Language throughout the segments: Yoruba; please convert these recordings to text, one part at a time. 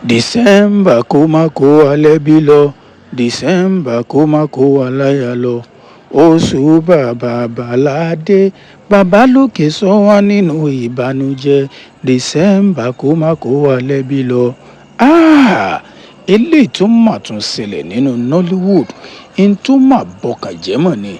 December kó má kó wa lẹ́bí lọ, December kó má kó wa láyà lọ. Oṣù bàbà bàládé, bàbá lókè sọ wá nínú ìbànújẹ́. December kó má kó wa lẹ́bí lọ. Eléyìí tó mà tún ṣẹlẹ̀ nínú Nollywood, in tó mà bọkàn jẹ́ mọ̀ ni.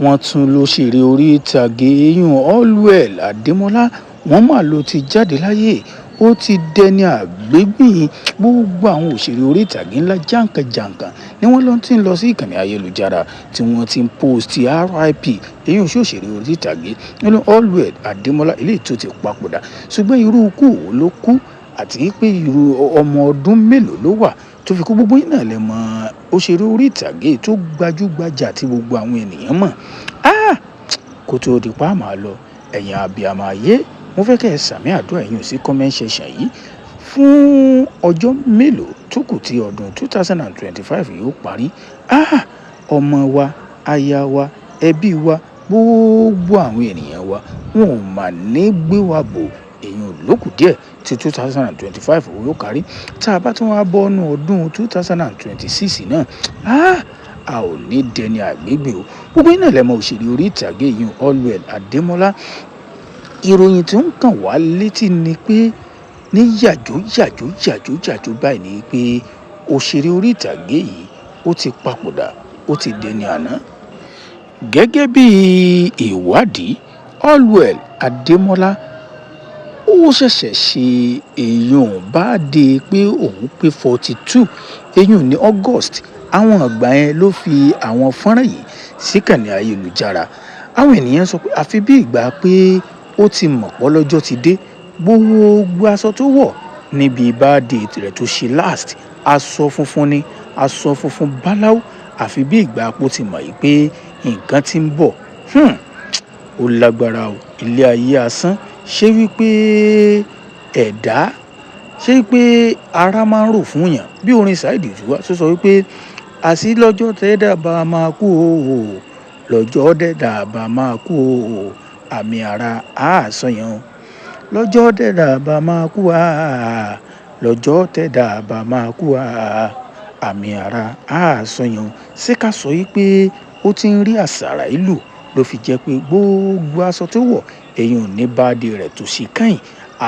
Wọ́n tún lóṣèré orí ìtàgé yún Allwell Adémọ́lá, wọ́n mà ló ti jáde láyé. Ó ti dẹni àgbégbìn gbogbo àwọn òṣèré orí ìtàgé ńlá jàǹkànjàǹkàn ni wọ́n lọ ti ń lọ sí ìkànnì ayélujára tí wọ́n ti ń post RIP èyí sí òṣèré orí ìtàgé nínú Allwell Adémọ́lá eléyìí tó ti papòdà. Ṣùgbọ́n irú ikú wo ló kú àti pé irú ọmọ ọdún mélòó ló wà tó fi kú, gbogbo yín náà lè mọ òṣèré orí ìtàgé tó gbajúgbajà tí gbogbo àwọn ènìyàn mọ̀. Kó tó di pa máa lọ, ẹ̀yin abiyamọ ayé, mo fẹ́ kẹ́ ẹ sàmì àdúrà yín sí comment section yìí fún ọjọ́ mélòó tó kù tí ọdún 2025 yóò parí. Ọmọ wa, aya wa, ẹbí wa, gbogbo àwọn ènìyàn wa wọn ò mà ní gbé wa bò èèyàn lókù díẹ̀ tí 2025 yóò kárí. Tá a bá tún wá bọ́nú ọdún 2026 náà, a ò ní dẹni àgbégbè o. Gbogbo yín náà lè mọ òṣèré orí ìtàgé yìí Allwell Adémọ́lá. Ìròyìn tí ó ń kàn wá létí ni pé ní yàjó báyìí ni pé òṣèré orí ìtàgé yìí ó ti papòdà, ó ti dẹni àná. Gẹ́gẹ́ bí ìwádìí, Allwell Adémọ́lá ó ṣẹ̀ṣẹ̀ ṣe èèyàn bá dé pé òun pé 42 èèyàn ní August. Àwọn àgbà yẹn ló fi àwọn fọ́nrán yìí síkànnì ayélujára. Àwọn ènìyàn sọ pé àfi bí ìgbà pé ó ti mọ̀ pọ́ lọ́jọ́ ti dé. Gbogbo aṣọ tó wọ̀ níbi birthday rẹ̀ tó ṣe last, aṣọ funfun ni, aṣọ funfun báláú, àfi bí ìgbà pé ó ti mọ̀ yìí pé nǹkan ti ń bọ̀. Ó lágbára o, ilé ayé asán. Ṣé wípé ẹ̀dá, ṣé wípé ara máa ń rò fún yàn bí orin Saheed Òṣùpá tó sọ wípé àṣì lọ́jọ́ tẹ́dà bá máa kú o, lọ́jọ́ tẹ́dà bá máa kú o, àmì ara àásọyàn o. Lọ́jọ́ tẹ́dà bá máa kú lọ́jọ́ tẹ́dà bá máa kú àmì ara àásọyàn o. Ṣé ká sọ wípé ó ti ń rí àṣàrà ìlú ló fi jẹ́ pé gbogbo aṣọ tó wọ̀ èyàn ò ní birthday rẹ̀ tó ṣe kẹ́yìn,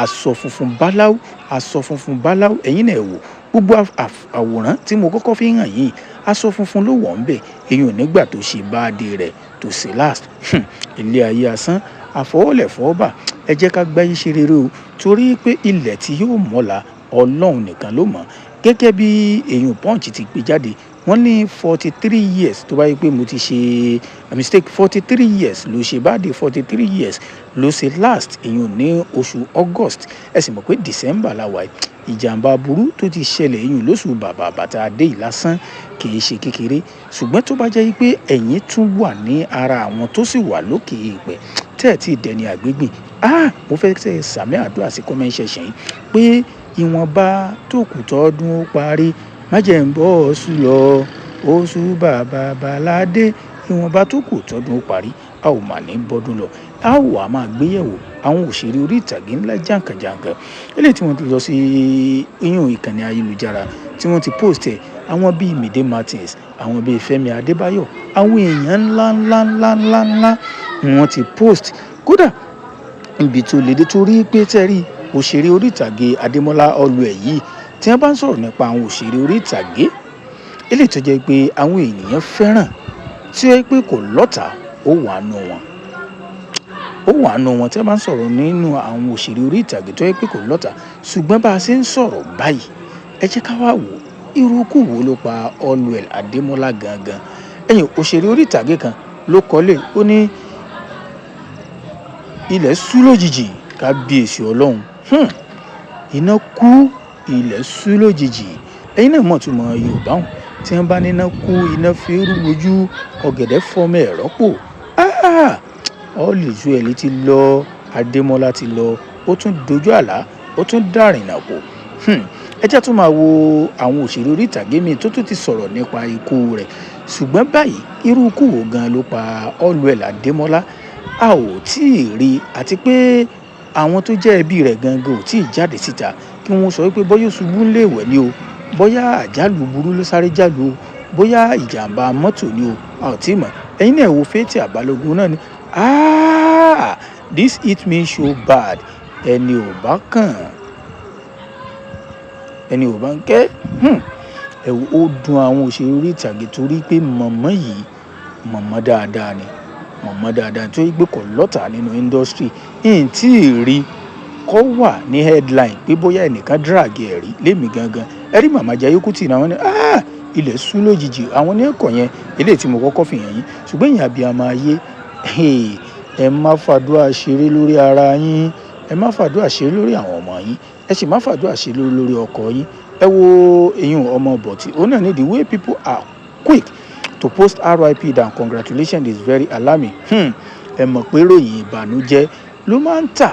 aṣọ funfun báláú, aṣọ funfun báláú. Ẹ̀yin náà wò gbogbo àwòrán tí mo kọ́kọ́ fi hàn yìí, aṣọ funfun ló wọ̀ ń bẹ̀ èyàn ò nígbà tó ṣe birthday rẹ̀ tó ṣe last. Ilé ayé asán, àfọwọ́lẹ̀ fọ́ọ́bà. Ẹ jẹ́ ká gbáyé ṣe rere o, torí pé ilẹ̀ tí yóò mọ́la Ọlọ́run nìkan ló mọ̀. Gẹ́gẹ́ bí èèyàn Punch ti gbé jáde, wọ́n ní 43 years tó bá yẹ pé mo ti ṣe mistake, 43 years ló ṣe birthday, 43 years ló ṣe last èèyàn ní oṣù August. Ẹ sì mọ̀ pé December la wà. Ìjàmbá burú tó ti ṣẹlẹ̀ èèyàn lóṣù bàbà bàtà adé ìlásán kì í ṣe kékeré. Ṣùgbọ́n tó bá jẹ́ pé ẹ̀yin tún wà ní ara àwọn tó sì wà lókè èèpẹ̀ tẹ́ẹ̀ tí dẹni àgbégbìn, mo fẹ́ kẹ́ ẹ sàmì àdúrà sí comment section yìí pé ìwọ̀nba tó kù tọ́dún ó parí, má jẹ́ ń bọ́ oṣù lọ, oṣù bàbà bàládé. Ìwọ̀nba tó kù tọ́dún ó parí, a ò mà ní bọ́dún lọ. A ó wà máa gbéyẹ̀wò àwọn òṣèré orí ìtàgé ńlá jàǹkànjàǹkàn eléyìí tí wọ́n ti lọ sí ìkànnì ayélujára tí wọ́n ti post ẹ̀. Àwọn bíi Mide Martins, àwọn bíi Fẹ́mi Adébáyọ̀, àwọn èèyàn ńlá ni wọ́n ti post. Kódà ibi tó lédè torí pé tẹ́rí òṣèré orí ìtàgé Adémọ́lá Allwell yìí, tí wọ́n bá ń sọ̀rọ̀ nípa àwọn òṣèré orí ìtàgé eléyìí tó jẹ́ pé àwọn ènìyàn fẹ́ràn, tí ó yẹ pé kò lọ́tà, ó wà nù wọn. Tí wọ́n bá ń sọ̀rọ̀ nínú àwọn òṣèré orí ìtàgé tó yẹ pé kò lọ́tà. Ṣùgbọ́n bá a ṣe ń sọ̀rọ̀ báyìí, ẹ jẹ́ ká wá wò irú ikú wo ló pa Allwell Adémọ́lá gangan. Òṣèré orí ìtàgé kan ló kọ́lé, ó ní ilẹ̀ ṣú lójijì, kábíyèsí Ọlọ́run. Iná kú, ilẹ̀ ṣú lójijì. Ẹ̀yin náà mọ̀ túmọ̀ Yorùbá hùn tí wọ́n bá ní iná kú, iná fi rú ojú, ọ̀gẹ̀dẹ̀ fọ́mọ ẹ̀ rọ́pò. Allwell ti lọ, Adémọ́lá ti lọ, ó tún dojú àlá, ó tún dàrìnà pò. Ẹ jẹ́ tún máa wo àwọn òṣèré orí ìtàgé mi tó tún ti sọ̀rọ̀ nípa ikú rẹ̀. Ṣùgbọ́n báyìí irú ikú wo gan ló pa Allwell Adémọ́lá, a ò tí ì rí, àti pé àwọn tó jẹ́ ẹbí rẹ̀ gangan ò tí ì jáde síta kí wọ́n sọ pé bóyá ó ṣubú ńléèwẹ̀ ni o, bóyá àjálù burú ló sáré jálù o, bóyá ìjàmbá mọ́tò ni o, a ò tí ì mọ̀. Ẹ̀yin náà wo Fathia Balogun náà ni this hit me so bad ẹni ò bá kàn ẹni ò bá ń kẹ́ ó dùn àwọn òṣèré orí ìtàgé torí pé mọ̀mọ́ yìí mọ̀mọ́ dáadáa ni mọ̀mọ́ dáadáa tó yí pé kò lọ́tà nínú industry yìí tí ì rí kọ́ wà ní headline pé bóyá ẹnìkan drag ẹ̀ rí lémi gangan ẹ rí Màmá Jayé Kútì náà wọ́n ní ilẹ̀ sú lójijì àwọn ní ẹ̀kọ́ yẹn eléyìí tí mo kọ́kọ́ fi hàn yín ṣùgbọ́n ìyẹn abiyamọ ayé ẹ má fàdúrà ṣeré lórí ara yín ẹ má fàdúrà ṣeré lórí àwọn ọmọ yín ẹ sì má fàdúrà ṣeré lórí ọkọ yín ẹ wo eyín ọmọ bọ̀tì òun náà ní the way people are quick to post RIP than congratulations is very alarming ẹ mọ̀ pé ròyìn ìbànújẹ́ ló máa ń tà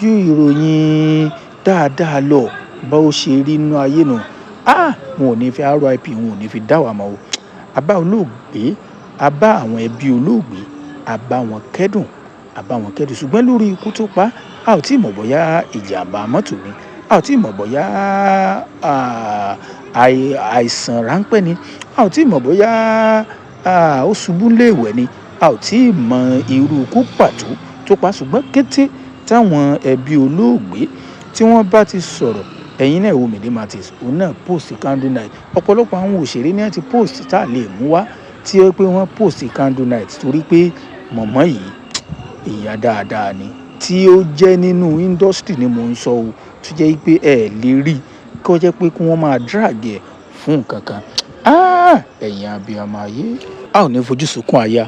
ju ìròyìn dáadáa lọ bá ó ṣe rí inú ayé nù wọn ò ní fi RIP wọn ò ní fi dá wà mọ́ o àbá olóògbé àbá àwọn ẹbí olóògbé àbá wọn kẹ́dùn ṣùgbọ́n lórí ikú tó pa a ò tí ì mọ̀ bóyá ìjàmbá mọ́tò ni a ò tí ì mọ̀ bóyá àìsàn ráńpẹ́ ni a ò tí ì mọ̀ bóyá ó ṣubú léèwẹ̀ ni a ò tí ì mọ irú ikú pàtó tó pa ṣùgbọ́n kété táwọn ẹbí olóògbé tí wọ́n bá ti sọ̀rọ̀ ẹ̀yin náà wo Mide Martins òun náà post candle night ọ̀pọ̀lọpọ̀ àwọn òṣèré ní àti post tá a lè mú wá tí ó pé wọ́n post candle night torí pé mọ̀mọ́ yìí ìyá dáadáa ni tí ó jẹ́ nínú industry ni mò ń sọ o tó jẹ́ pé ẹ lè rí kí ó jẹ́ pé kí wọ́n máa drag ẹ̀ fún nǹkan kan ẹ̀yin abiyamọ ayé a ò ní fojú sunkún aya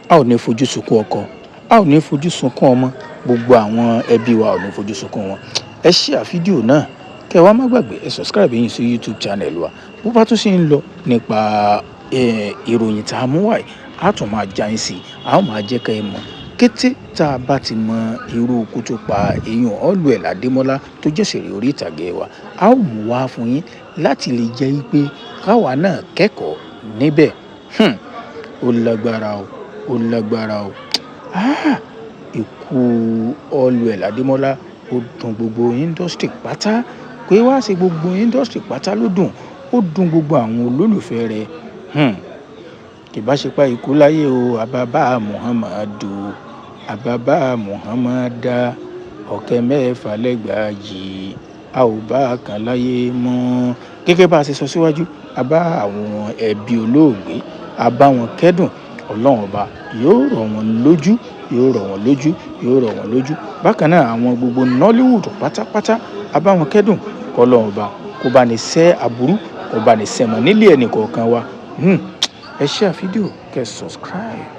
a ò ní fojú sunkún ọkọ a ò ní fojú sunkún ọmọ gbogbo àwọn ẹbí wa ò ní fojú sunkún wọn ẹ share fídíò náà kẹ́ wá má gbàgbé ẹ subscribe yín sí YouTube channel wa bó bá tún ṣe ń lọ nípa ìròyìn tá a mú wáyé a tún máa já yín sí a ó máa jẹ́ ká ẹ mọ̀ kété tá a bá ti mọ irú ikú tó pa èèyàn Allwell Adémọ́lá tó jẹ́ òṣèré orí ìtàgé wa a ó mú wá fún yín láti lè jẹ́ pé káwa náà kẹ́kọ̀ọ́ níbẹ̀ ó lágbára o ikú Allwell Adémọ́lá ó dùn gbogbo industry pátá pé wá sí gbogbo industry pátá ló dùn ó dùn gbogbo àwọn olólùfẹ́ rẹ̀ ìbáṣepá ikú láyé o àbábá Muhammada ọ̀kẹ́ mẹ́fà lẹ́gbàá yìí a ò bá kan láyé mọ́ gẹ́gẹ́ bá a ṣe sọ síwájú a bá àwọn ẹbí olóògbé a bá wọn kẹ́dùn Ọlọ́run ọba yóò rọ̀ wọ́n lójú bákan náà àwọn gbogbo Nollywood pátápátá a bá wọn kẹ́dùn k'Ọlọ́run ọba kó bá ní ṣẹ́ aburú kó bá ní ṣẹ́ mọ́ nílé ẹnì kọ̀ọ̀kan wa ẹ share fídíò kẹ́ subscribe.